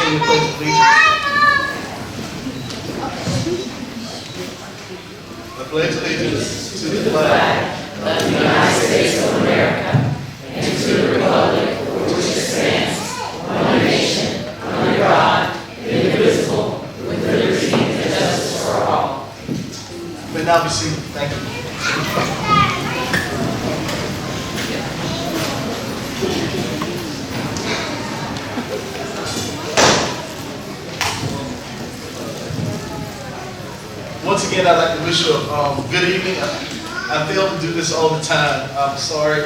sing the Pledge of Allegiance? I pledge allegiance to the flag of the United States of America and to the republic for which it stands, one nation, under God, indivisible, with liberty and justice for all. You may now be seated. Thank you. Once again, I'd like to wish you a good evening. I fail to do this all the time. I'm sorry.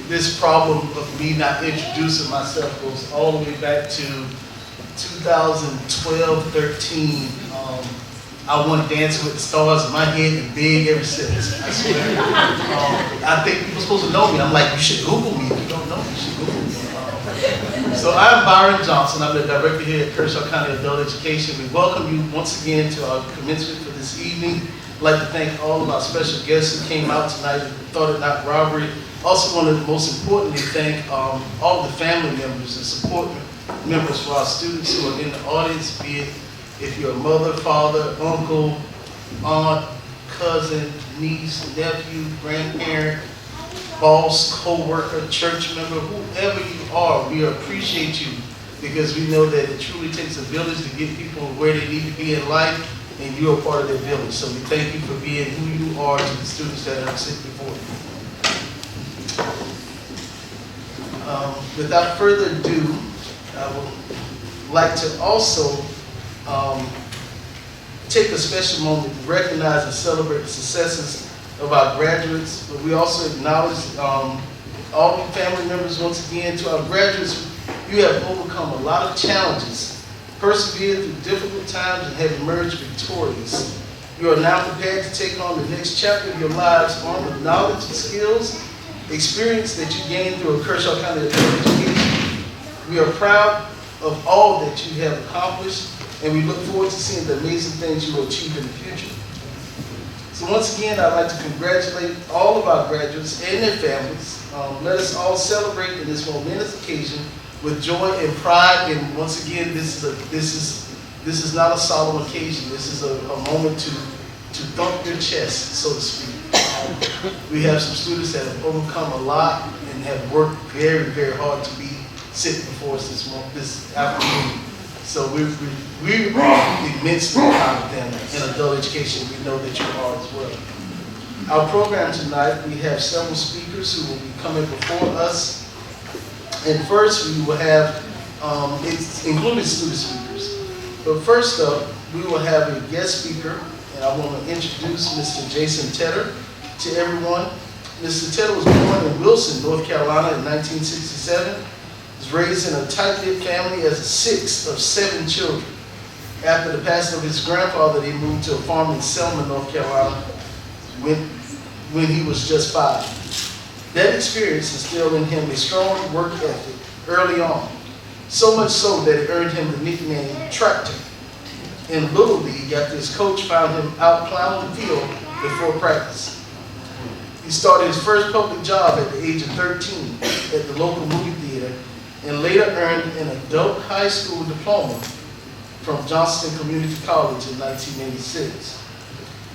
This problem of me not introducing myself goes all the way back to 2012-13. I won Dancing with the Stars in my head and big ever since, I swear. I think people are supposed to know me. I'm like, you should Google me. If you don't know me, you should Google me. So I'm Byron Johnson. I'm the director here at Kershaw County Adult Education. We welcome you once again to our commencement for this evening. I'd like to thank all of our special guests who came out tonight and thought it not robbery. Also want to most importantly thank all of the family members and support members for our students who are in the audience, be it if you're a mother, father, uncle, aunt, cousin, niece, nephew, grandparent, boss, co-worker, church member, whoever you are, we appreciate you because we know that it truly takes a village to get people where they need to be in life, and you are part of that village. So we thank you for being who you are to the students that are sitting before you. Without further ado, I would like to also take a special moment to recognize and celebrate the successes of our graduates, but we also acknowledge all the family members once again. To our graduates, you have overcome a lot of challenges, persevered through difficult times, and have emerged victorious. You are now prepared to take on the next chapter of your lives armed with knowledge and skills, experience that you gained through a Kershaw County Adult Education. We are proud of all that you have accomplished, and we look forward to seeing the amazing things you will achieve in the future. So once again, I'd like to congratulate all of our graduates and their families. Let us all celebrate in this momentous occasion with joy and pride. And once again, this is not a solemn occasion. This is a moment to thump your chest, so to speak. We have some students that have overcome a lot and have worked very, very hard to be sitting before us this afternoon. So we are immensely proud of them in adult education. We know that you are as well. Our program tonight, we have several speakers who will be coming before us. And first we will have, it's including student speakers. But first up, we will have a guest speaker, and I want to introduce Mr. Jason Tedder to everyone. Mr. Tedder was born in Wilson, North Carolina in 1967. Was raised in a tight-knit family as the sixth of 7 children. After the passing of his grandfather, they moved to a farm in Selma, North Carolina when he was just 5. That experience instilled in him a strong work ethic early on, so much so that it earned him the nickname Tractor. In Little League, after his coach found him out plowing the field before practice. He started his first public job at the age of 13 at the local movie theater, and later earned an adult high school diploma from Johnston Community College in 1986.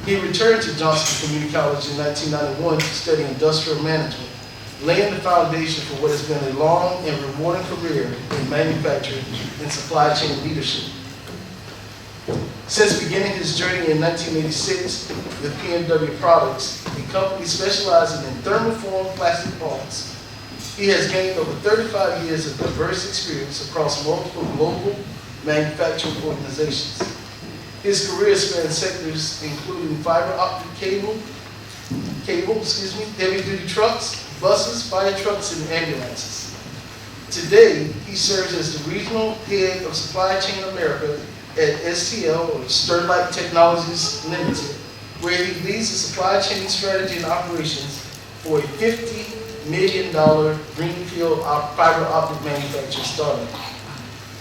He returned to Johnston Community College in 1991 to study industrial management, laying the foundation for what has been a long and rewarding career in manufacturing and supply chain leadership. Since beginning his journey in 1986 with PMW Products, a company specializing in thermoformed plastic parts, he has gained over 35 years of diverse experience across multiple global manufacturing organizations. His career spans sectors including fiber optic cable, heavy-duty trucks, buses, fire trucks, and ambulances. Today, he serves as the regional head of Supply Chain America at STL, or Sterlite Technologies Limited, where he leads the supply chain strategy and operations for a $50 million greenfield fiber optic manufacturing startup.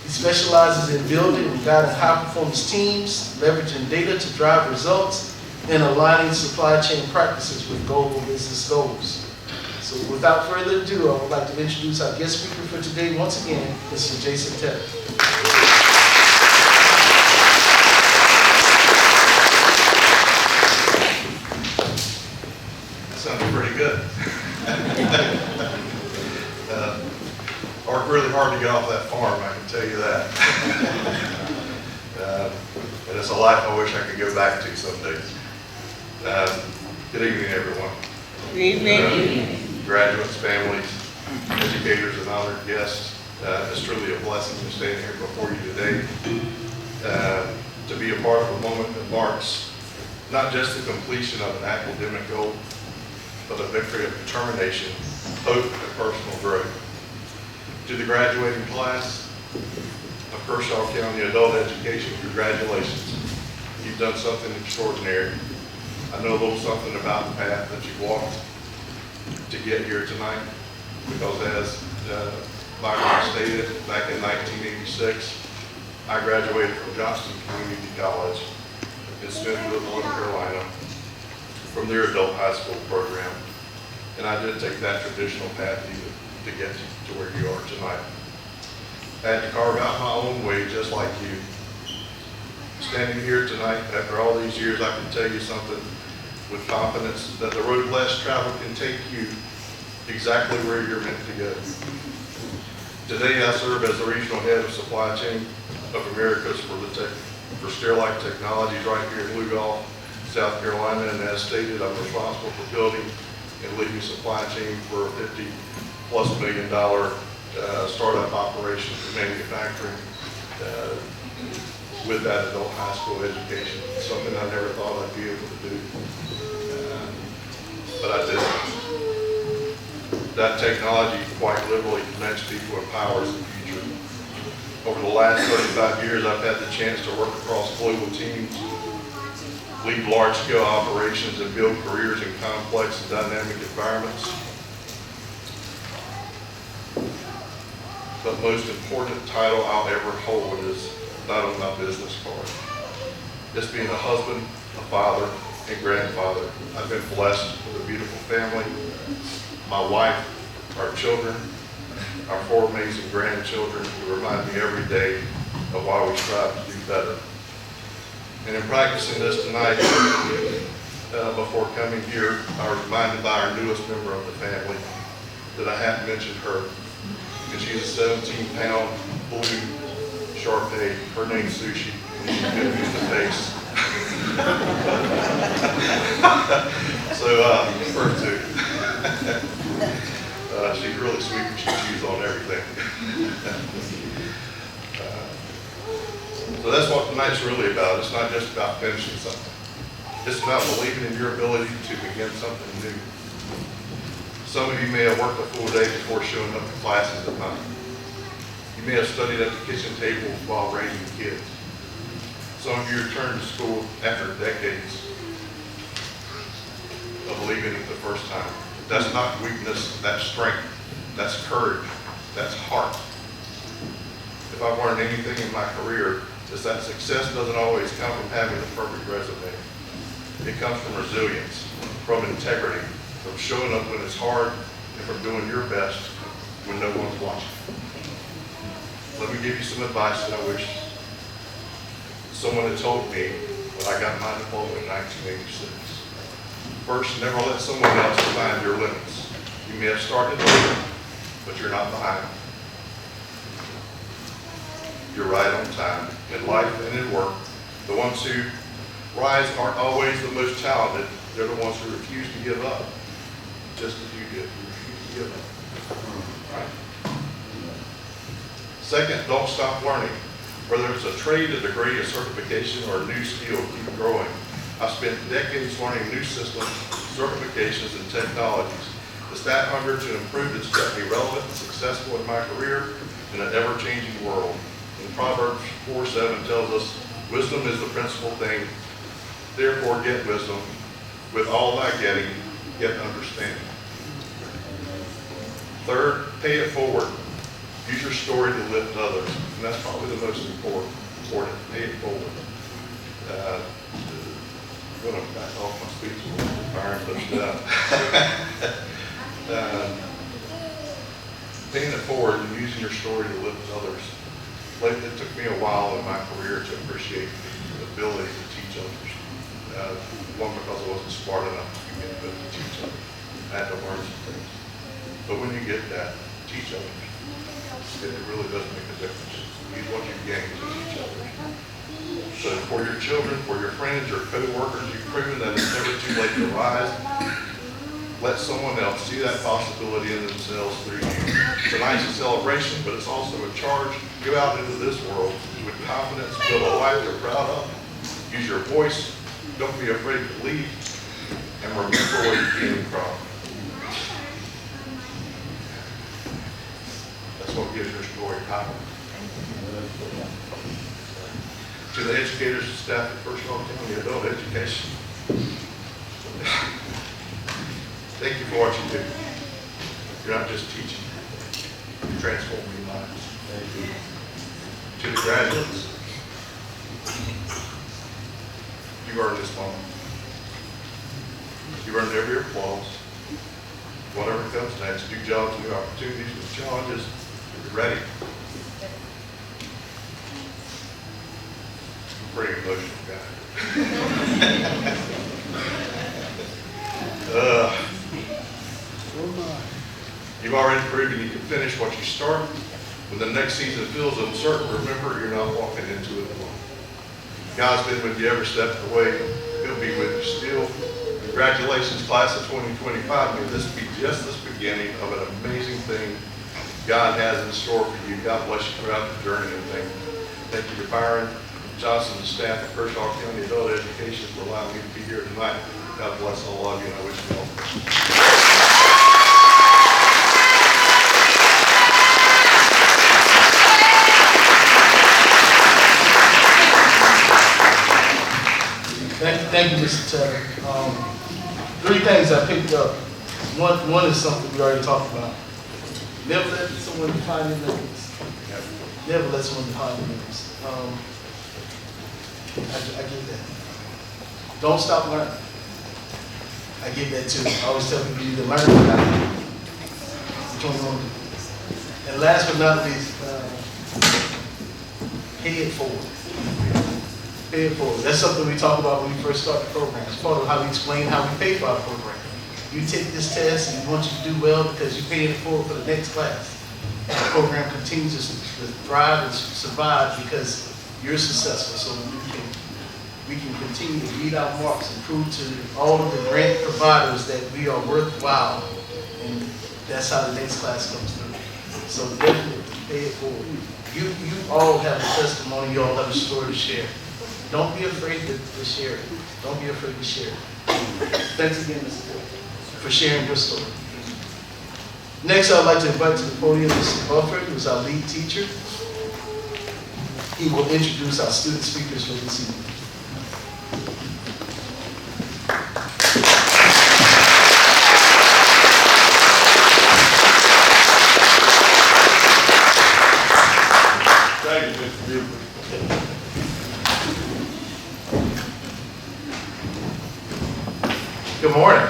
He specializes in building and guiding high-performance teams, leveraging data to drive results, and aligning supply chain practices with global business goals. So without further ado, I would like to introduce our guest speaker for today, once again, Mr. Jason Tedder. It's a life I wish I could go back to someday. Good evening, everyone. Good evening. Graduates, families, educators, and honored guests. It's truly a blessing to stand here before you today, to be a part of a moment that marks not just the completion of an academic goal, but a victory of determination, hope, and personal growth. To the graduating class of Kershaw County Adult Education, congratulations. You've done something extraordinary. I know a little something about the path that you walked to get here tonight, because as Byron stated, back in 1986, I graduated from Johnston Community College in Smithfield, North Carolina, from their adult high school program. And I did take that traditional path to get to where you are tonight. I had to carve out my own way just like you. Standing here tonight, after all these years, I can tell you something with confidence, that the road less traveled can take you exactly where you're meant to go. Today I serve as the regional head of supply chain of Americas for Sterilite Technologies right here in Lugol, South Carolina, and as stated, I'm responsible for building and leading supply chain for a $50+ million startup operation for manufacturing with that adult high school education. Something I never thought I'd be able to do, but I did. That technology quite literally connects people and powers the future. Over the last 35 years, I've had the chance to work across global teams, lead large-scale operations, and build careers in complex and dynamic environments. But most important title I'll ever hold is not on my business card. It's being a husband, a father, and grandfather. I've been blessed with a beautiful family, my wife, our children, our 4 amazing grandchildren who remind me every day of why we strive to do better. And in practicing this tonight, before coming here, I was reminded by our newest member of the family that I hadn't mentioned her. And she's a 17-pound blue Shar-Pei. Her name's Sushi, and she's going to be in the face. So, her too. She's really sweet and she chews on everything. So that's what tonight's really about. It's not just about finishing something. It's about believing in your ability to begin something new. Some of you may have worked a full day before showing up to classes at night. You may have studied at the kitchen table while raising kids. Some of you returned to school after decades of leaving it the first time. That's not weakness, that's strength, that's courage, that's heart. If I've learned anything in my career, it's that success doesn't always come from having the perfect resume. It comes from resilience, from integrity, from showing up when it's hard, and from doing your best when no one's watching. Let me give you some advice that I wish someone had told me when I got my diploma in 1986. First, never let someone else define your limits. You may have started later, but you're not behind. You're right on time. In life and in work, the ones who rise aren't always the most talented. They're the ones who refuse to give up. Just as you did. You refuse to give up. Right? Second, don't stop learning. Whether it's a trade, a degree, a certification, or a new skill, keep growing. I've spent decades learning new systems, certifications, and technologies. It's that hunger to improve that's kept me relevant and successful in my career in an ever-changing world. And Proverbs 4:7 tells us, wisdom is the principal thing. Therefore get wisdom. With all thy getting, get understanding. Third, pay it forward. Use your story to lift others. And that's probably the most important. Pay it forward. I'm going to back off my speech a little bit, Byron, but paying it forward and using your story to lift others. It took me a while in my career to appreciate the ability to teach others. One, because I wasn't smart enough to begin to teach others. I had to learn some things. But when you get that, teach others. It really does make a difference. Use what you gain to teach others. So for your children, for your friends, your co-workers, you've proven that it's never too late to rise. Let someone else see that possibility in themselves through you. Tonight's a celebration, but it's also a charge. Go out into this world with confidence, build a life you're proud of. Use your voice. Don't be afraid to lead. And remember where you came from. That's what gives your story power. To the educators and staff at Kershaw County Adult Education, thank you for what you do. You're not just teaching, you're transforming lives. To the graduates, you've earned this moment. You've earned every applause. Whatever comes next, new jobs, new opportunities, new challenges, you're ready. Pretty emotional guy. You've already proven you can finish what you start. When the next season feels uncertain, remember you're not walking into it alone. God's been with you every step of the way. He'll be with you still. Congratulations, class of 2025. May this be just the beginning of an amazing thing God has in store for you. God bless you throughout the journey and thank you to Byron Johnson and staff at Kershaw County Adult Education for allowing me to be here tonight. God bless all of you, and I wish you all the best. Thank you, Mr. Taylor. Three things I picked up. One is something we already talked about. Never let someone define your limits. Never let someone define your limits. I get that. Don't stop learning. I get that too. I always tell people you need to learn about it. Which one you want to do? And last but not least, pay it forward. Pay it forward. That's something we talk about when we first start the program. It's part of how we explain how we pay for our program. You take this test and we want you to do well because you're paying it forward for the next class. And the program continues to thrive and survive because you're successful. So we can continue to meet our marks and prove to all of the grant providers that we are worthwhile. And that's how the next class comes through. So definitely pay it forward. You all have a testimony, you all have a story to share. Don't be afraid to share it. Don't be afraid to share it. Thanks again, Mr. Boyd, for sharing your story. Next, I'd like to invite to the podium Mr. Bufford, who's our lead teacher. He will introduce our student speakers for this evening. Thank you, Mr. Buford. Good morning.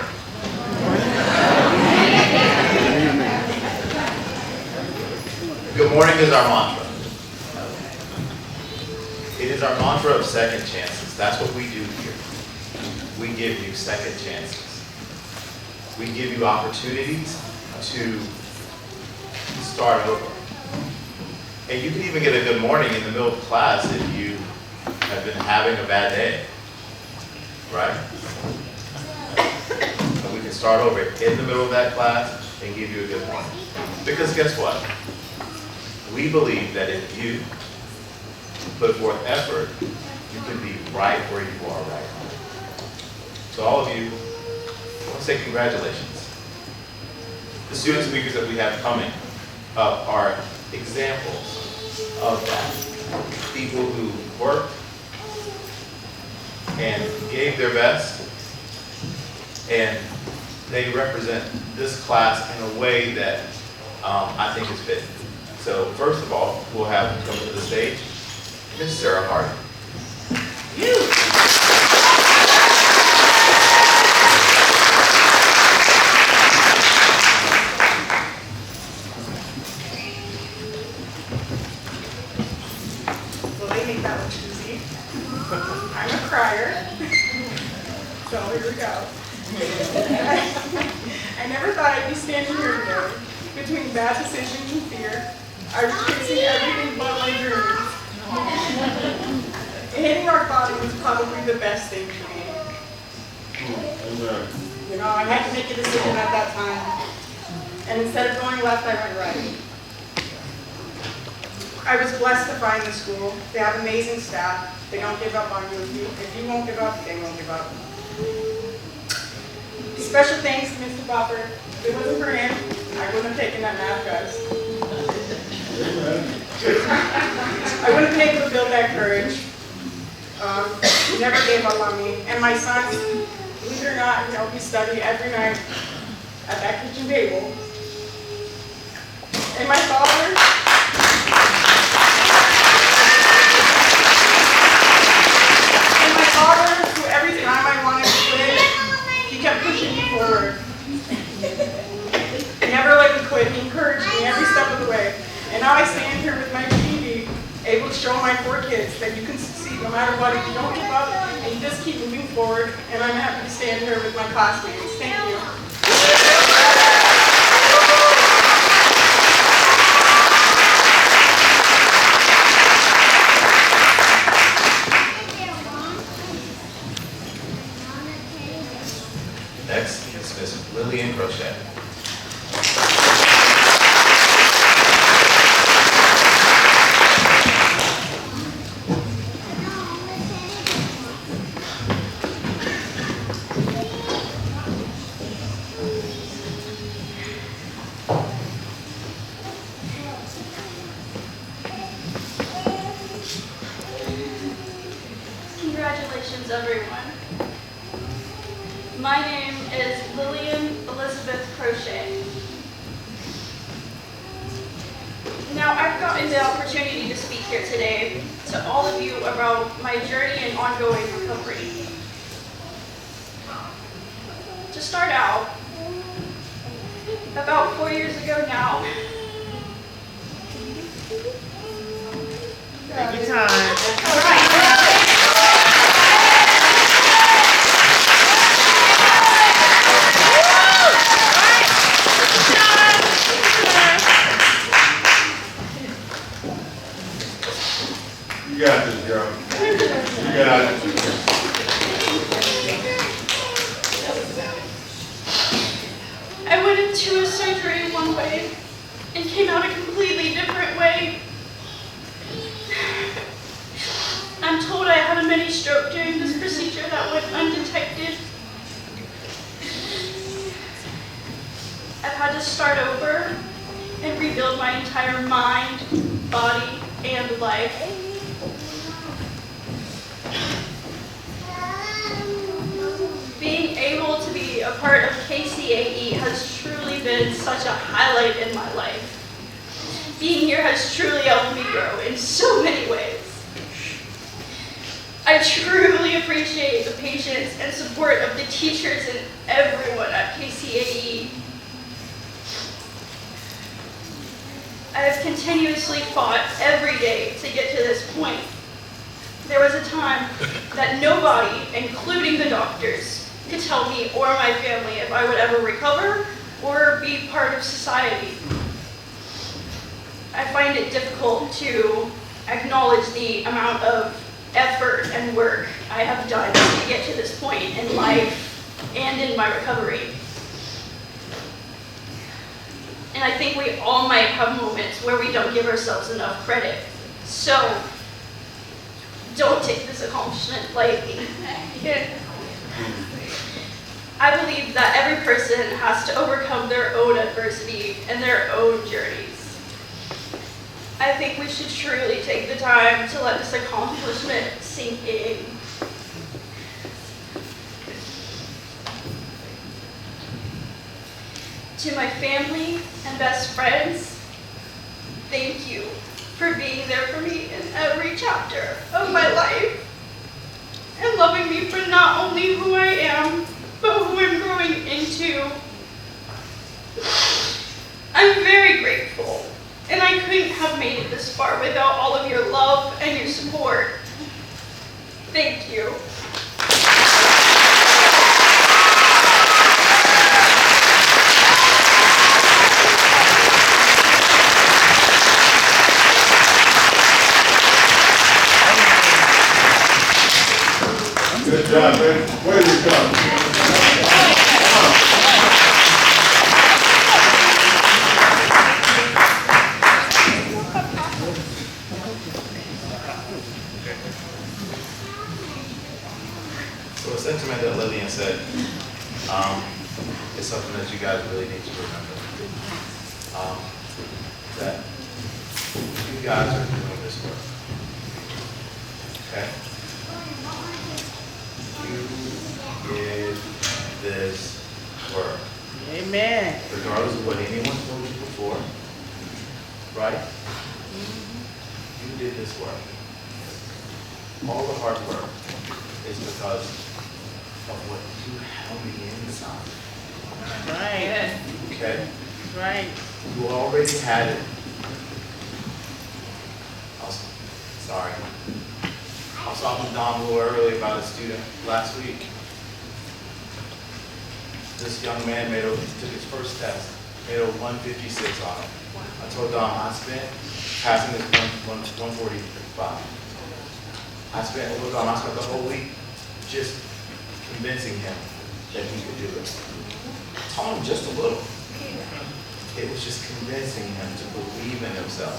Good morning is our mantra. It is our mantra of second chances. That's what we do here. We give you second chances. We give you opportunities to start over. And you can even get a good morning in the middle of class if you have been having a bad day, right? And we can start over in the middle of that class and give you a good morning. Because guess what? We believe that if you put forth effort, you can be right where you are right now. To all of you, I want to say congratulations. The student speakers that we have coming up are examples of that. People who worked and gave their best, and they represent this class in a way that I think is fitting. So first of all, we'll have come to the stage, Ms. Sarah Hart. Well, they make that look easy. I'm a crier. So here we go. I never thought I'd be standing here today. Between bad decisions and fear, I was chasing everything but my dreams. Hitting rock mommy was probably the best thing for me. You know, I had to make a decision at that time. And instead of going left, I went right. I was blessed to find the school. They have amazing staff. They don't give up on you. If you won't give up, they won't give up. Special thanks to Mr. Bopper. If it wasn't for him, I wouldn't have taken that math class. I wouldn't have been able to build that courage. He never gave up on me. And my sons, believe it or not, you know, we study every night at that kitchen table. And my father, who every time I wanted to quit, he kept pushing me forward. He never let me quit. He encouraged me every step of the way. And now I stand here with my TV, able to show my 4 kids that you can succeed no matter what. If you don't give up and you just keep moving forward. And I'm happy to stand here with my classmates. Thank you. Next is Ms. Lillian Kershaw. Congratulations, everyone. My name is Lillian Elizabeth Crochet. Now, I've gotten the opportunity to speak here today to all of you about my journey and ongoing recovery. To start out, about 4 years ago now, Take your time. all right. You got this, girl. You got it. I went into a surgery one way and came out a completely different way. I'm told I had a mini stroke during this procedure that went undetected. I've had to start over and rebuild my entire mind, body, and life. Being able to be a part of KCAE has truly been such a highlight in my life. Being here has truly helped me grow in so many ways. I truly appreciate the patience and support of the teachers and everyone at KCAE. I have continuously fought every day to get to this point. There was a time that nobody, including the doctors, could tell me or my family if I would ever recover or be part of society. I find it difficult to acknowledge the amount of effort and work I have done to get to this point in life and in my recovery. And I think we all might have moments where we don't give ourselves enough credit. So, don't take this accomplishment lightly. I believe that every person has to overcome their own adversity and their own journeys. I think we should truly take the time to let this accomplishment sink in. To my family and best friends, thank you for being there for me in every chapter of my life and loving me for not only who I am, but who I'm growing into. I'm very grateful, and I couldn't have made it this far without all of your love and your support. Thank you. job, man. Way to go. So a sentiment that Lillian said is something that you guys really need to remember. That you guys are doing this work. Okay? You did this work. Amen. Regardless of what anyone told you before, right? You did this work. All the hard work is because of what you have on the inside. Right. Okay? Right. You already had it. Sorry. I was talking to Don a little early about a student last week. This young man took his first test, made a 156 on it. I told Don I spent passing this 145. I spent the whole week just convincing him that he could do it. I taught him just a little. It was just convincing him to believe in himself.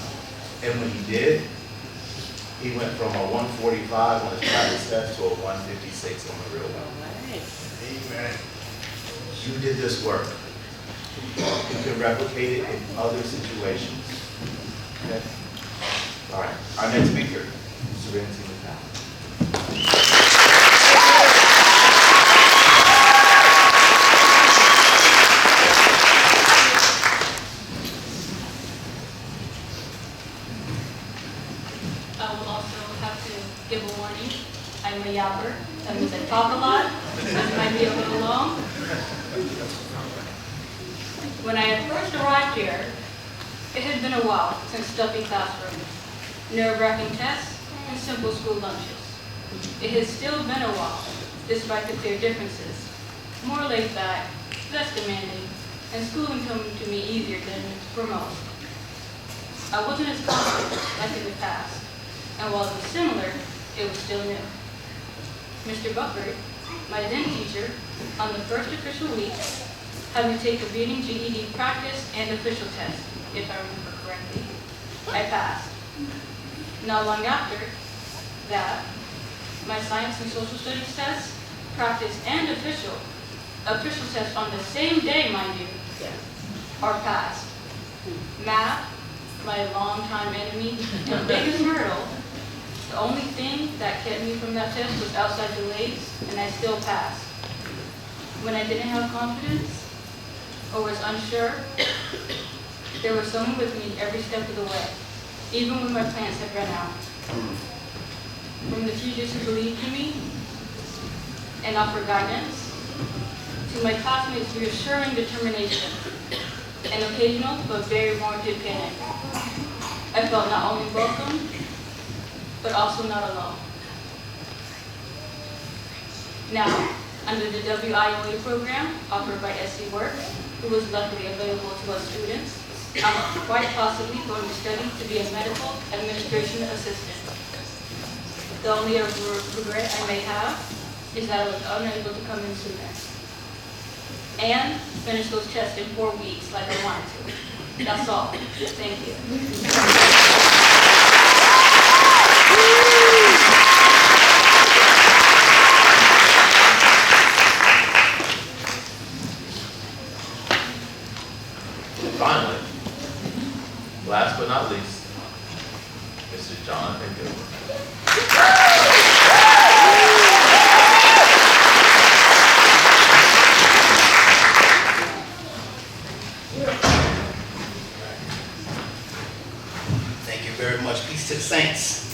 And when he did, he went from a 145 on his practice test to a 156 on the real one. Amen. You did this work. You can replicate it in other situations. Okay? All right. Our next speaker, Serenity McCown. I will also have to give a warning. I'm a yapper. That means I talk a lot. This might be a little long. When I had first arrived here, it had been a while since stuffy classrooms, nerve-wracking tests, and simple school lunches. It has still been a while, despite the clear differences. More laid back, less demanding, and schooling coming to me easier than for most. I wasn't as confident like in the past, and while it was similar, it was still new. Mr. Bufford, my then teacher, on the first official week, had me take a reading GED practice and official test, if I remember correctly. I passed. Not long after that, my science and social studies test, practice and official test on the same day, mind you, are passed. Math, my longtime enemy and biggest hurdle, the only thing that kept me from that test was outside delays, and I still passed. When I didn't have confidence or was unsure, there was someone with me every step of the way, even when my plans had run out. From the teachers who believed in me and offered guidance, to my classmates' reassuring determination, an occasional but very warranted panic. I felt not only welcome, but also not alone. Now, under the WIOA program offered by SC Works, who was luckily available to us students, I'm quite possibly going to study to be a medical administration assistant. The only regret I may have is that I was unable to come in sooner and finish those tests in 4 weeks like I wanted to. That's all. Thank you. Finally, last but not least, Mr. Jonathan Gilbert. Thank you very much. Peace to the saints.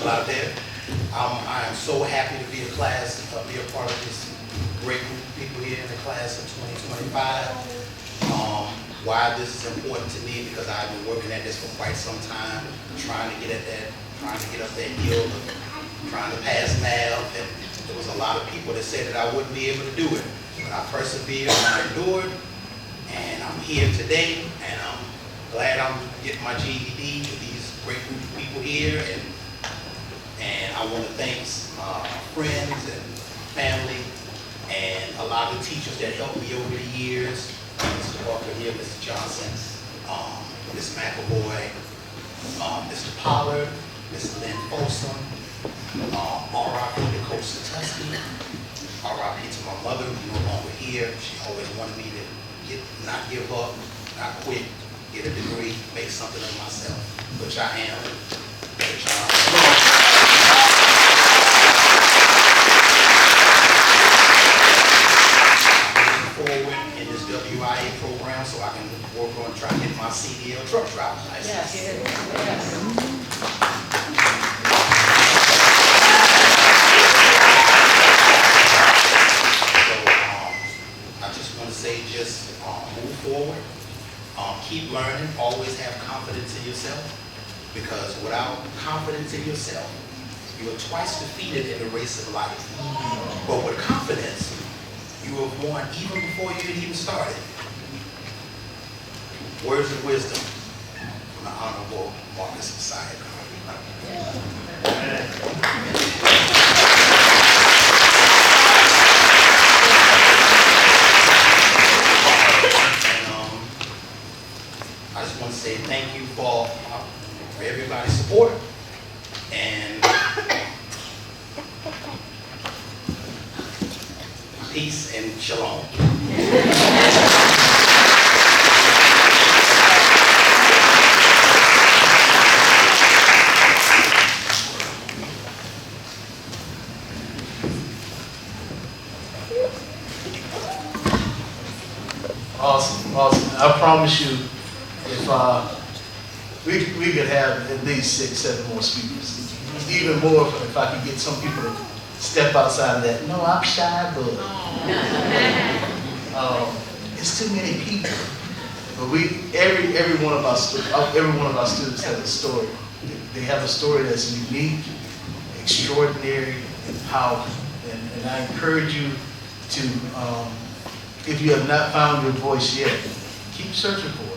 Out there. I am so happy to be a part of this great group of people here in the class of 2025. Why this is important to me, because I've been working at this for quite some time, trying to get up that hill of trying to pass math, and there was a lot of people that said that I wouldn't be able to do it. But I persevered and I endured, and I'm here today, and I'm glad I'm getting my GED with these great group of people here, and I want to thank friends and family and a lot of the teachers that helped me over the years. Mr. Walker here, Mr. Johnson, Ms. McAvoy, Mr. Pollard, Mr. Lynn Folsom, R.I.P. to Coach Satuski, R.I.P. to my mother who's no longer here. She always wanted me to not give up, not quit, get a degree, make something of myself, which I am. Moving forward in this WIA program so I can work on trying to get my CDL truck driving license. I just want to say just move forward, keep learning, always have confidence in yourself, because without confidence in yourself, you are twice defeated in the race of life. But with confidence, you have won even before you had even started. Words of wisdom from the Honorable Marcus Messiah. I just want to say thank you for everybody's support and peace and shalom. Awesome, awesome. I promise you, if we could have at least 6, 7 more speakers. Even more if I could get some people to step outside of that. No, I'm shy, but it's too many people. But every one of our students has a story. They have a story that's unique, extraordinary, and powerful. And I encourage you to, if you have not found your voice yet, keep searching for it.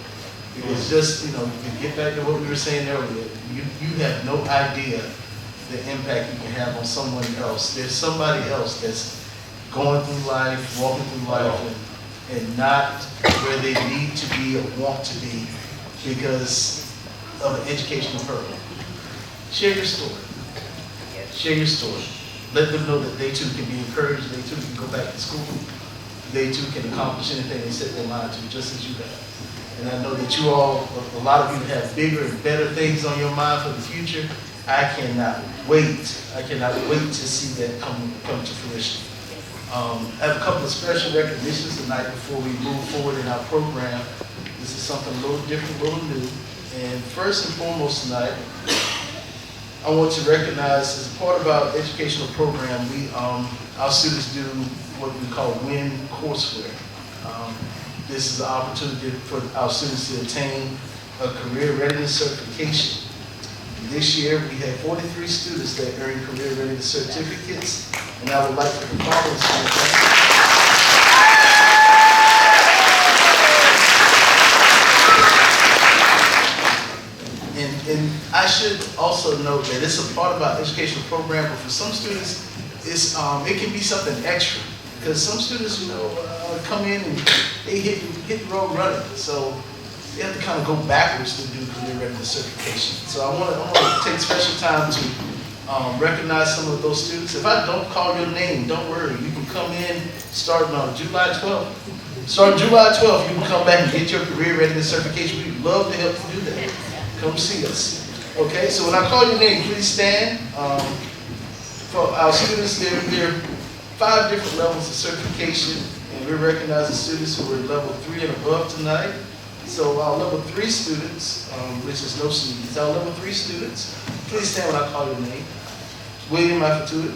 Because just, to get back to what we were saying earlier, you have no idea the impact you can have on someone else. There's somebody else that's going through life, walking through life, and not where they need to be or want to be because of an educational purpose. Share your story. Share your story. Let them know that they too can be encouraged, they too can go back to school, they too can accomplish anything they set their mind to, just as you have. And I know that you all, a lot of you have bigger and better things on your mind for the future. I cannot wait to see that come to fruition. I have a couple of special recognitions tonight before we move forward in our program. This is something a little different, a little new. And first and foremost tonight, I want to recognize, as part of our educational program, our students do what we call WIN courseware. This is an opportunity for our students to attain a career readiness certification. This year, we had 43 students that earned career readiness certificates, and I would like for the following students. And I should also note that it's a part of our educational program, but for some students, it can be something extra. Because some students, come in and they hit the road running. So they have to kind of go backwards to do career readiness certification. So I want to take special time to recognize some of those students. If I don't call your name, don't worry. You can come in starting on July 12th. Starting July 12th, you can come back and get your career readiness certification. We'd love to help you do that. Come see us. Okay, so when I call your name, please stand. For our students, there are 5 different levels of certification, and we're recognizing students who are level 3 and above tonight. So our level 3 students, which is no sneeze, our level 3 students, please stand when I call your name. William Afatuda.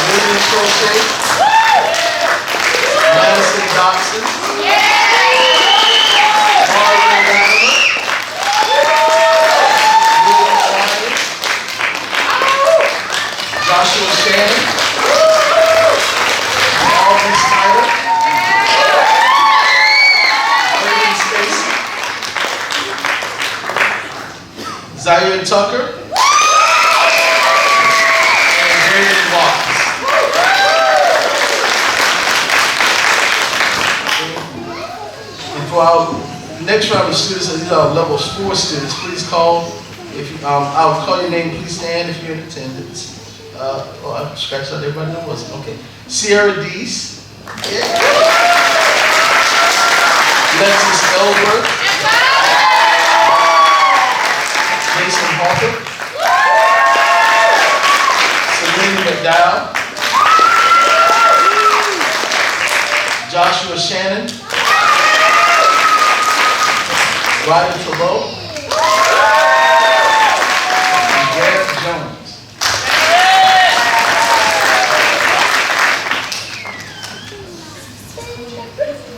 William Crochet. Madison Dobson. Margaret Latimer. Joshua Shannon. Brandon Tucker, and Brandon Watkins. And for our next round of students, these are our level 4 students. Please call. If you, I'll call your name. Please stand if you're in attendance. Oh, I scratched out everybody that wasn't. Okay. Sierra Dees. Yeah. Alexis Elbert. Jason Harper. Selena McDowell. Joshua Shannon. Ryan Trello. And Garrett Jones.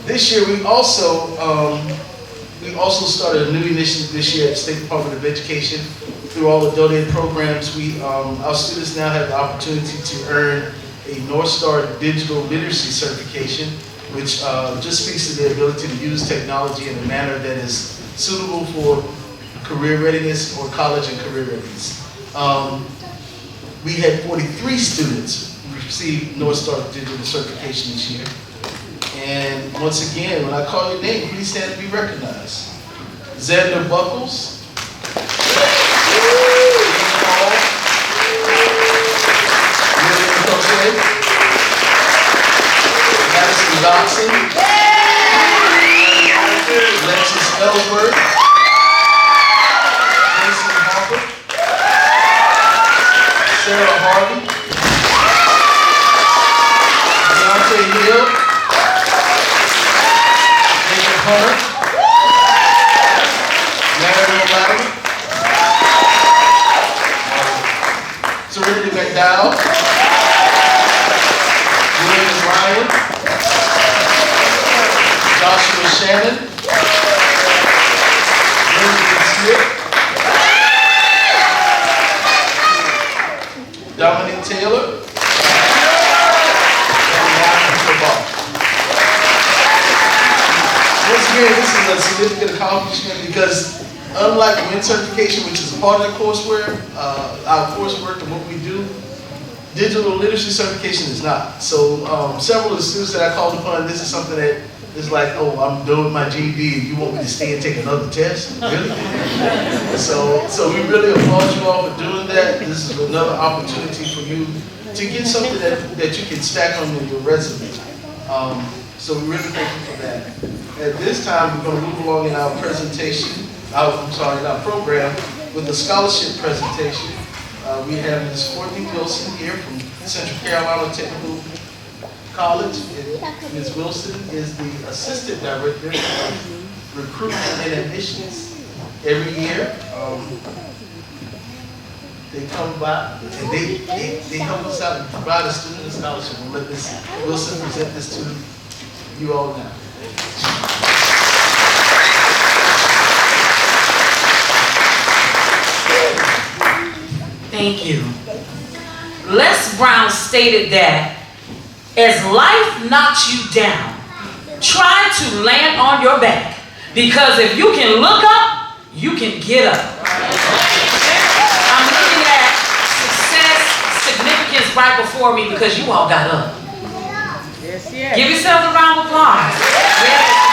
This year we also started a new initiative this year at the State Department of Education. Through all the donated programs, our students now have the opportunity to earn a North Star Digital Literacy Certification, which just speaks to their ability to use technology in a manner that is suitable for career readiness or college and career readiness. We had 43 students receive North Star Digital Certification this year. And once again, when I call your name, please stand to be recognized. Xander Buckles. William Crochet. Madison Dodson. Alexis Ellsworth. Jason Harper. Sarah Harvey. Deontay Hill. Hunter, Marion Latimer, Serenity McDowell, William Ryan, Joshua Shannon, Elizabeth Smith, Dominic Taylor, and Ryan Cabal. Once again, this is a significant accomplishment because unlike WIN certification, which is a part of the coursework, our coursework and what we do, digital literacy certification is not. So several of the students that I called upon, this is something that is like, oh, I'm done with my GED, you want me to stay and take another test? Really? So we really applaud you all for doing that. This is another opportunity for you to get something that you can stack on your resume. So we really thank you for that. At this time, we're going to move along in our presentation, in our program, with a scholarship presentation. We have Ms. Courtney Wilson here from Central Carolina Technical College. And Ms. Wilson is the Assistant Director of Recruitment and Admissions. Every year, they come by and they help us out and provide a student a scholarship. We'll let Ms. Wilson present this to you all now. Thank you. Les Brown stated that as life knocks you down, try to land on your back, because if you can look up, you can get up. I'm looking at success, significance right before me because you all got up. Yes, yes. Give yourselves a round of applause. Yes,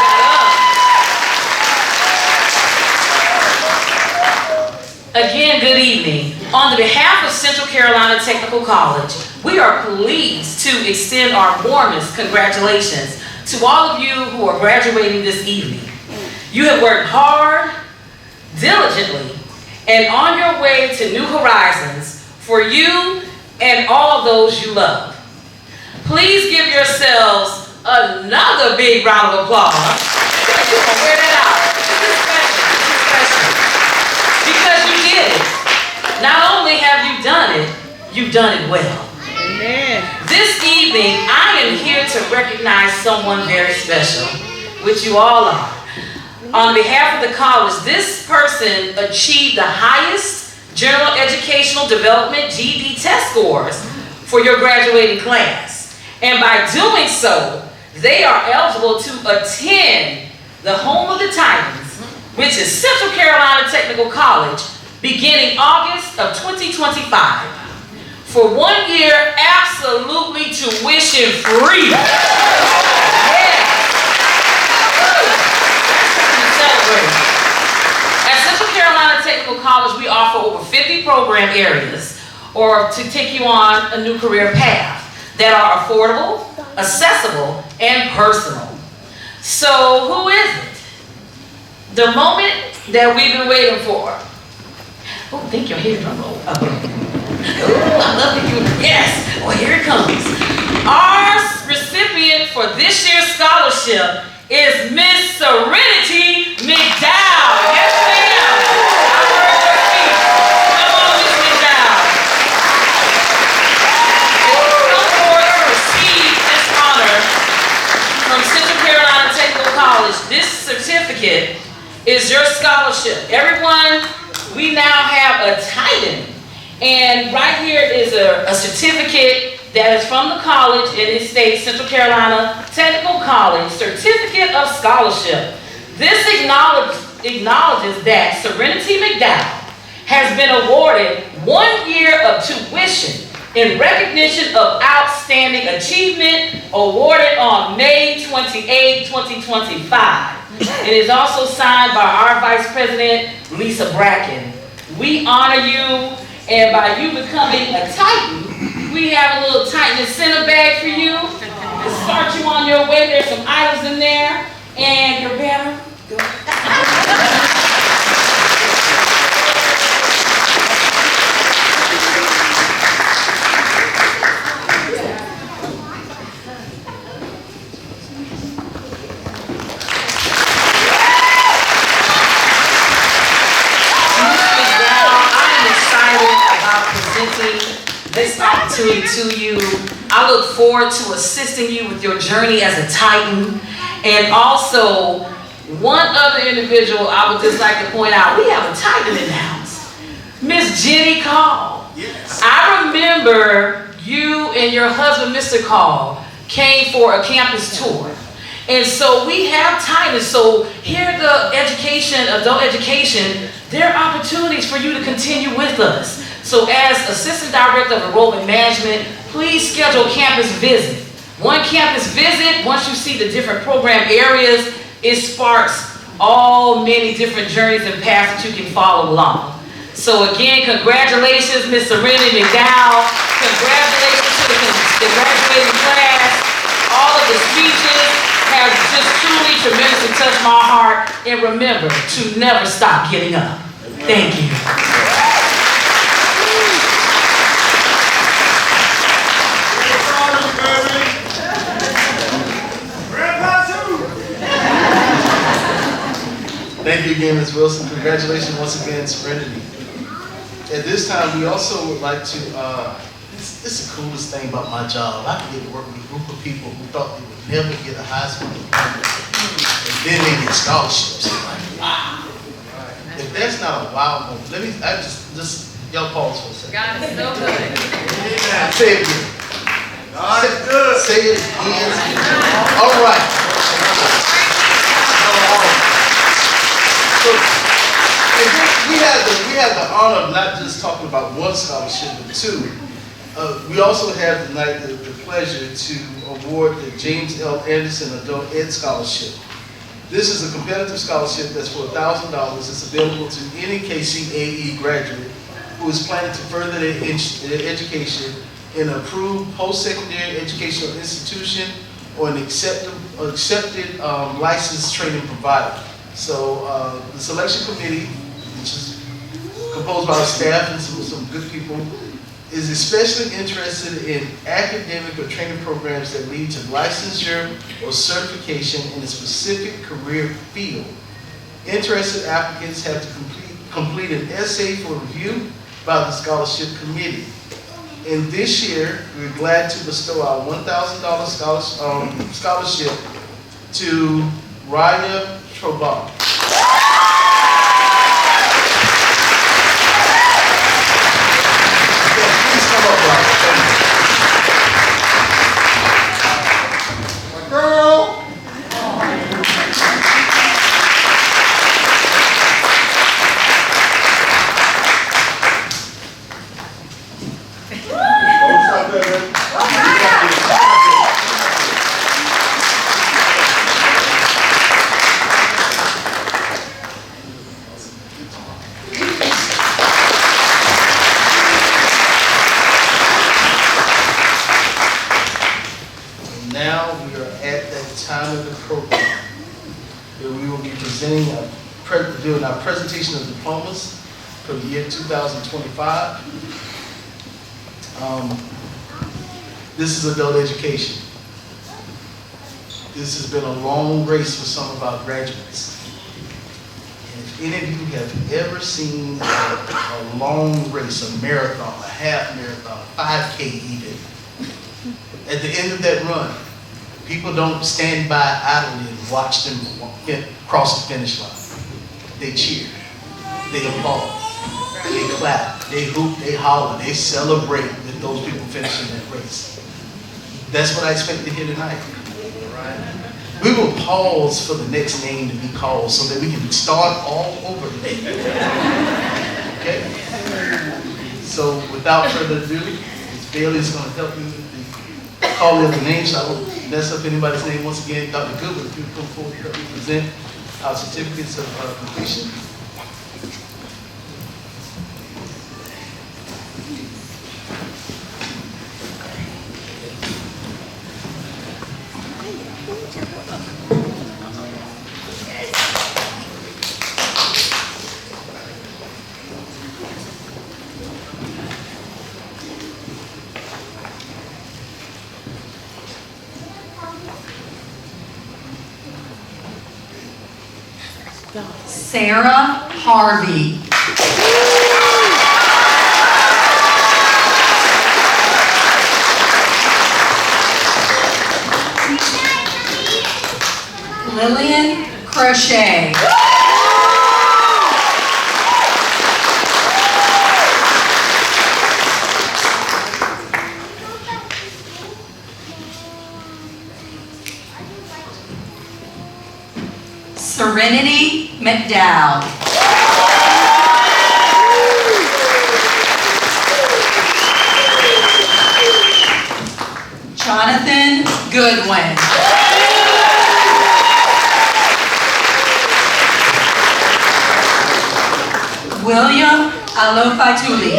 again, good evening. On behalf of Central Carolina Technical College, we are pleased to extend our warmest congratulations to all of you who are graduating this evening. You have worked hard, diligently, and on your way to new horizons for you and all of those you love. Please give yourselves another big round of applause. You're gonna wear that out. This is special. Because you did it. Not only have you done it, you've done it well. Amen. This evening, I am here to recognize someone very special, which you all are. On behalf of the college, this person achieved the highest general educational development GED test scores for your graduating class. And by doing so, they are eligible to attend the home of the Titans, which is Central Carolina Technical College, beginning August of 2025. For 1 year, absolutely tuition free. Yes. Celebrate. At Central Carolina Technical College, we offer over 50 program areas or to take you on a new career path that are affordable, accessible, and personal. So who is it? The moment that we've been waiting for. Oh, thank you. Here, drum roll. Oh, I love it. Yes. Well, here it comes. Our recipient for this year's scholarship is Miss Serenity McDowell. Yes, ma'am. I heard your speech. Come on, Miss McDowell. Come forward to receive this honor from Central Carolina Technical College. This certificate is your scholarship. Everyone, we now have a titan. And right here is a certificate that is from the college, and it states Central Carolina Technical College Certificate of Scholarship. This acknowledges that Serenity McDowell has been awarded 1 year of tuition in recognition of outstanding achievement awarded on May 28, 2025. It is also signed by our Vice President, Lisa Bracken. We honor you, and by you becoming a Titan, we have a little Titan incentive bag for you to start you on your way. There's some items in there, and your banner. This opportunity to you. I look forward to assisting you with your journey as a Titan. And also, one other individual I would just like to point out, we have a Titan in the house. Miss Jenny Call. Yes. I remember you and your husband, Mr. Call, came for a campus tour. And so we have Titans. So here at the education, adult education, there are opportunities for you to continue with us. So as Assistant Director of Enrollment Management, please schedule a campus visit. One campus visit, once you see the different program areas, it sparks many different journeys and paths that you can follow along. So again, congratulations, Ms. Serenity McDowell. Congratulations to the graduating class. All of the speeches have just truly tremendously touched my heart. And remember to never stop getting up. Thank you. Thank you again, Ms. Wilson. Congratulations once again, Serenity. At this time, we also would like to, this is the coolest thing about my job. I get to work with a group of people who thought they would never get a high school diploma, and then they get scholarships. I'm like, wow. If that's not a wow moment, y'all pause for a second. God is so good. Say it again. God is good. Say it again. All right. So, we had the honor of not just talking about one scholarship, but two. We also have tonight the pleasure to award the James L. Anderson Adult Ed Scholarship. This is a competitive scholarship that's for $1,000. It's available to any KCAE graduate who is planning to further their education in an approved post-secondary educational institution or an accepted licensed training provider. So the selection committee, which is composed by our staff and some good people, is especially interested in academic or training programs that lead to licensure or certification in a specific career field. Interested applicants have to complete an essay for review by the scholarship committee. And this year, we're glad to bestow our $1,000 scholarship to Raya Trobar. Please come up, Raya. My girl. at that time of the program that we will be presenting doing our presentation of diplomas for the year 2025. This is adult education. This has been a long race for some of our graduates. And if any of you have ever seen a long race, a marathon, a half marathon, a 5K even, at the end of that run, people don't stand by idly and watch them cross the finish line. They cheer, they applaud, they clap, they hoop, they holler, they celebrate that those people finishing that race. That's what I expect to hear tonight. Right? We will pause for the next name to be called so that we can start all over again. Okay? So without further ado, Ms. Bailey is going to help me with the calling of the names. So I won't mess up anybody's name once again. Dr. Goodwin, if you come forward to help me present our certificates of completion. Sarah Harvey. Lillian Crochet. Serenity McDowell. Jonathan Goodwin. William Alofatuli.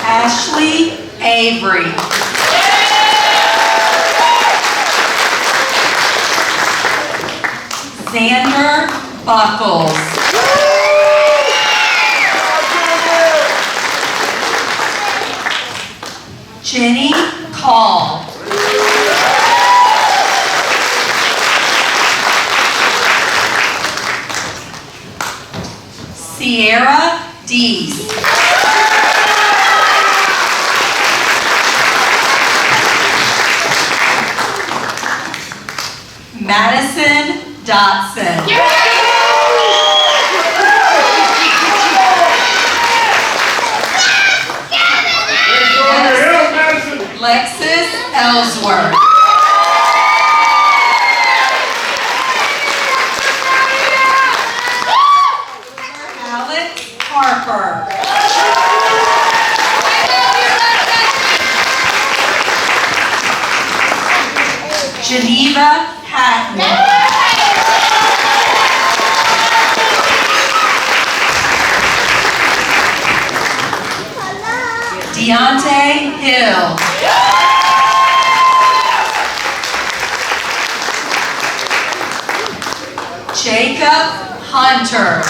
Ashley Avery. Xander Buckles. Jenny Call. Sierra Dees. Madison Dotson. Lexus Ellsworth. Alex Harper. Geneva Hatton. Deontay Hill. Jacob Hunter.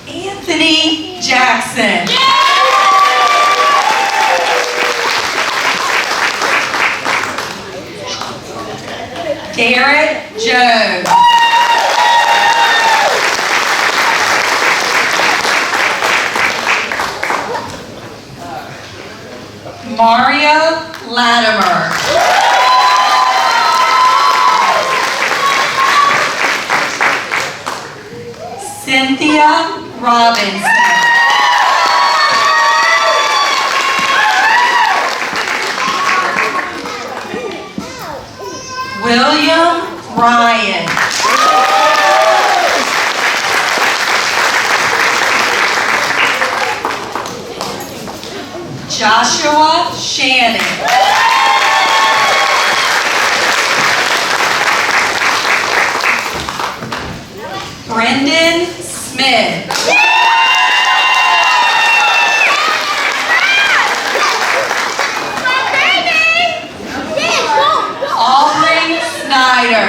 Anthony Jackson. Garrett Jones. Mario Latimer. Cynthia Robinson. William Ryan. Joshua Shannon. Brendan Smith. Aubrey Snyder.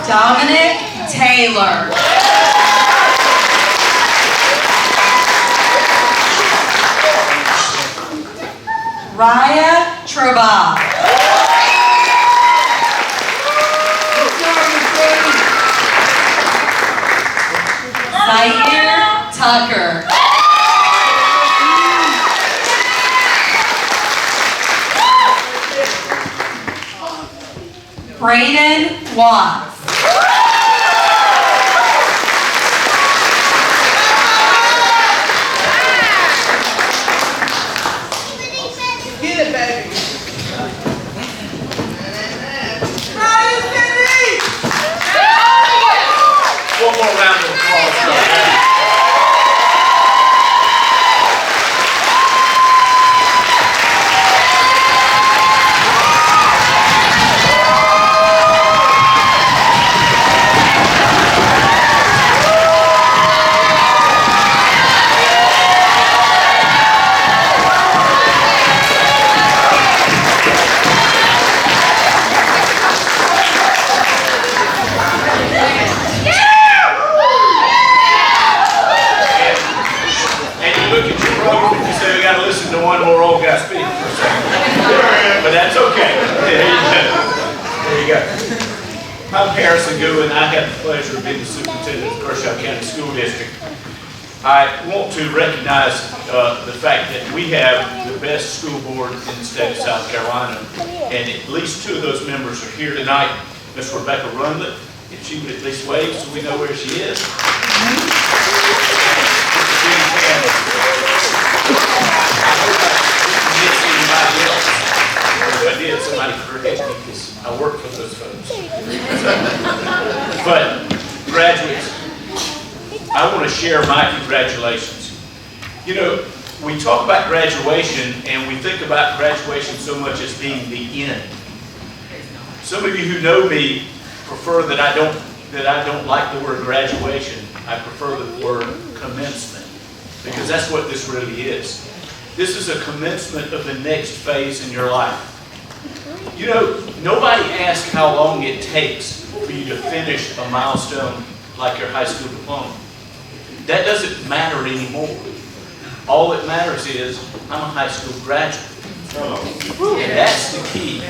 Dominic Taylor. Raya Treba. Zaire Tucker. Brayden Watts. Get it, baby. One more round of applause. And you look at your program and you say, we gotta listen to one more old guy speak for a second. But that's okay. There you go. There you go. I'm Harrison Goodwin. I have the pleasure of being the superintendent of Kershaw County School District. I want to recognize the fact that we have the best school board in the state of South Carolina. And at least two of those members are here tonight. Miss Rebecca Rundlet, if she would at least wave so we know where she is. If I did, somebody correct me because I work for those folks. But graduates, I want to share my congratulations. You know, we talk about graduation and we think about graduation so much as being the end. Some of you who know me prefer that I don't like the word graduation. I prefer the word commencement because that's what this really is. This is a commencement of the next phase in your life. You know, nobody asks how long it takes for you to finish a milestone like your high school diploma. That doesn't matter anymore. All that matters is I'm a high school graduate. And that's the key.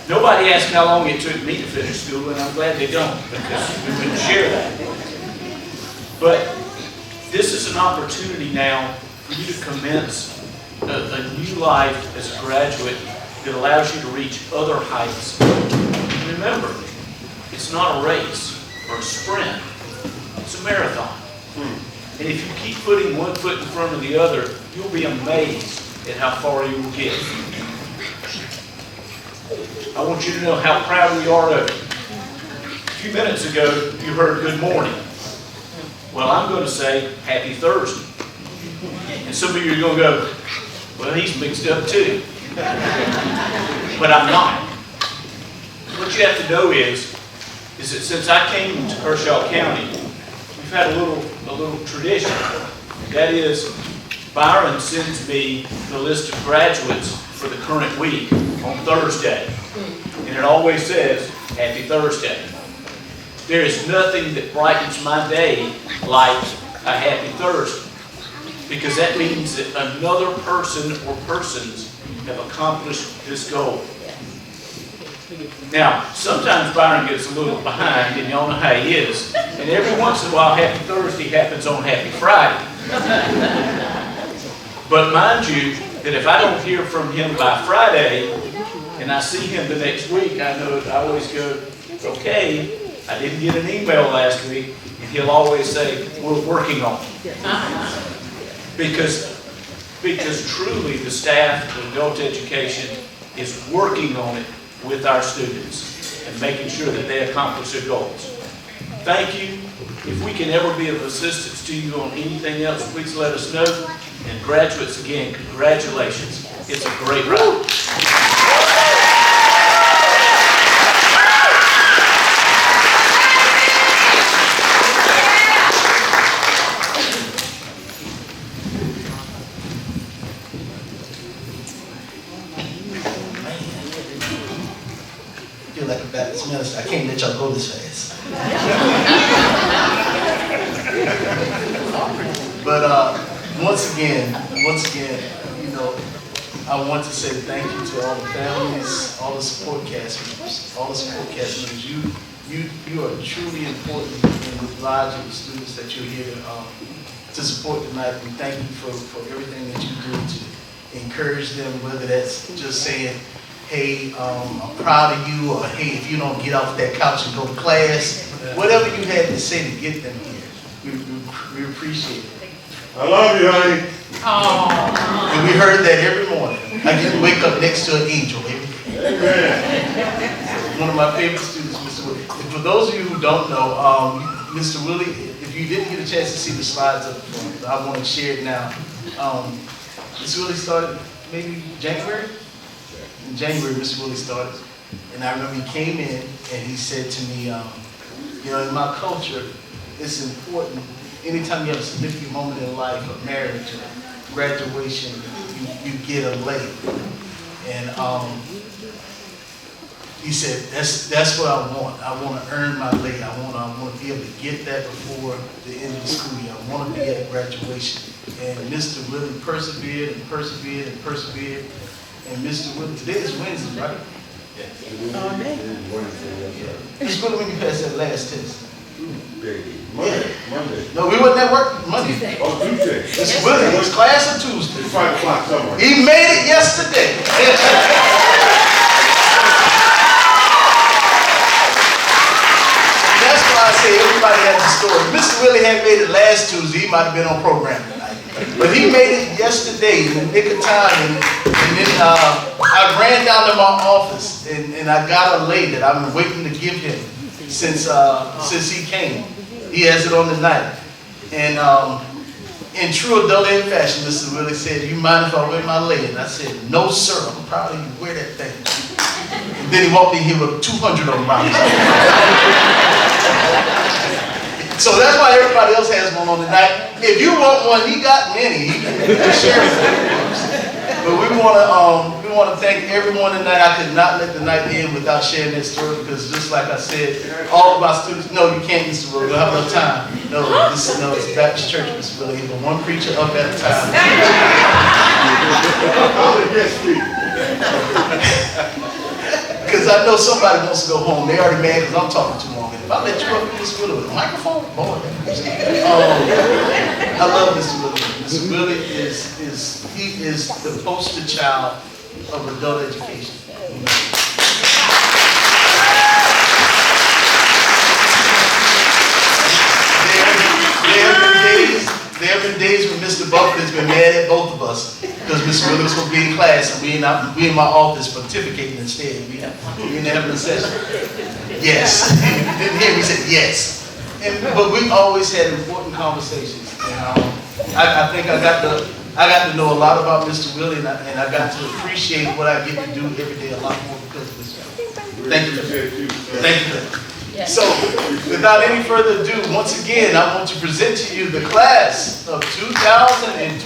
Nobody asks how long it took me to finish school, and I'm glad they don't, because we wouldn't share that. But this is an opportunity now for you to commence a new life as a graduate that allows you to reach other heights. Remember, it's not a race or a sprint, it's a marathon. And if you keep putting one foot in front of the other, you'll be amazed at how far you will get. I want you to know how proud we are of you. A few minutes ago, you heard good morning. Well, I'm going to say happy Thursday. And some of you are going to go, well, he's mixed up too. But I'm not. What you have to know is that since I came to Kershaw County, we've had a little tradition. That is, Byron sends me the list of graduates for the current week on Thursday. And it always says, happy Thursday. There is nothing that brightens my day like a happy Thursday. Because that means that another person or persons have accomplished this goal. Now, sometimes Byron gets a little behind, and y'all know how he is. And every once in a while, Happy Thursday happens on Happy Friday. But mind you, that if I don't hear from him by Friday, and I see him the next week, I know I always go, okay, I didn't get an email last week, and he'll always say, we're working on it. Because truly the staff of adult education is working on it with our students and making sure that they accomplish their goals. Thank you. If we can ever be of assistance to you on anything else, please let us know. And graduates, again, congratulations. It's a great ride. feel like a Baptist minister. I can't let y'all go this fast. But once again, you know, I want to say thank you to all the families, all the support cast members, You are truly important in the lives of the students that you're here to support tonight. We thank you for everything that you do to encourage them, whether that's just saying, hey, I'm proud of you, or hey, if you don't get off that couch and go to class, whatever you had to say to get them here, we appreciate it. I love you, honey. And we heard that every morning. I get to wake up next to an angel every day. Amen. One of my favorite students, Mr. Willie. And for those of you who don't know, Mr. Willie, if you didn't get a chance to see the slides up front, I want to share it now. Mr. Willie started maybe January? In January, Mr. Willie started. And I remember he came in and he said to me, you know, in my culture, it's important, anytime you have a significant moment in life, a marriage, or graduation, you get a lei. And he said, that's what I want. I want to earn my lei. I want to be able to get that before the end of the school year. I want to be at graduation. And Mr. Willie persevered and persevered and persevered. And Mr. Willie, today is Wednesday, right? Yes. Mr. Willie, when you passed that last test? Monday. No, we wasn't at work Monday. Oh, Tuesday. Mr. Willie, it was class on Tuesday. It's 5 o'clock somewhere. He made it yesterday. That's why I say everybody has a story. Mr. Willie had made it last Tuesday. He might have been on program tonight. But he made it yesterday in the nick of time. And then I ran down to my office and I got a lei that I've been waiting to give him since he came. He has it on the night. And in true adult ed fashion, Mr. Willie said, "You mind if I wear my lei?" And I said, "No, sir. I'm proud of you. Wear that thing." And then he walked in here with 200 of them around his neck. So that's why everybody else has one on tonight. If you want one, he got many. He can share it. But we want to thank everyone tonight. I could not let the night end without sharing that story because just like I said, all of our students. No, you can't, Mr. Willie. We don't have enough time. No, it's Baptist Church, Mr. Willie. But one preacher up at a time. Because I know somebody wants to go home. They already mad because I'm talking too long. If I let you up in Mr. Willie with a microphone, boy, I love Mr. Willie. Mr. Willie is the poster child of adult education. There have been days when Mr. Buffett has been mad at both of us because Mr. Willie was supposed to be in class and we in my office pontificating instead. We didn't have a session. Yes. Didn't hear me say yes. But we always had important conversations. And I think I got to know a lot about Mr. Willie and I got to appreciate what I get to do every day a lot more because of Mr. Willie. Thank you. Thank you. So, without any further ado, once again, I want to present to you the class of 2025.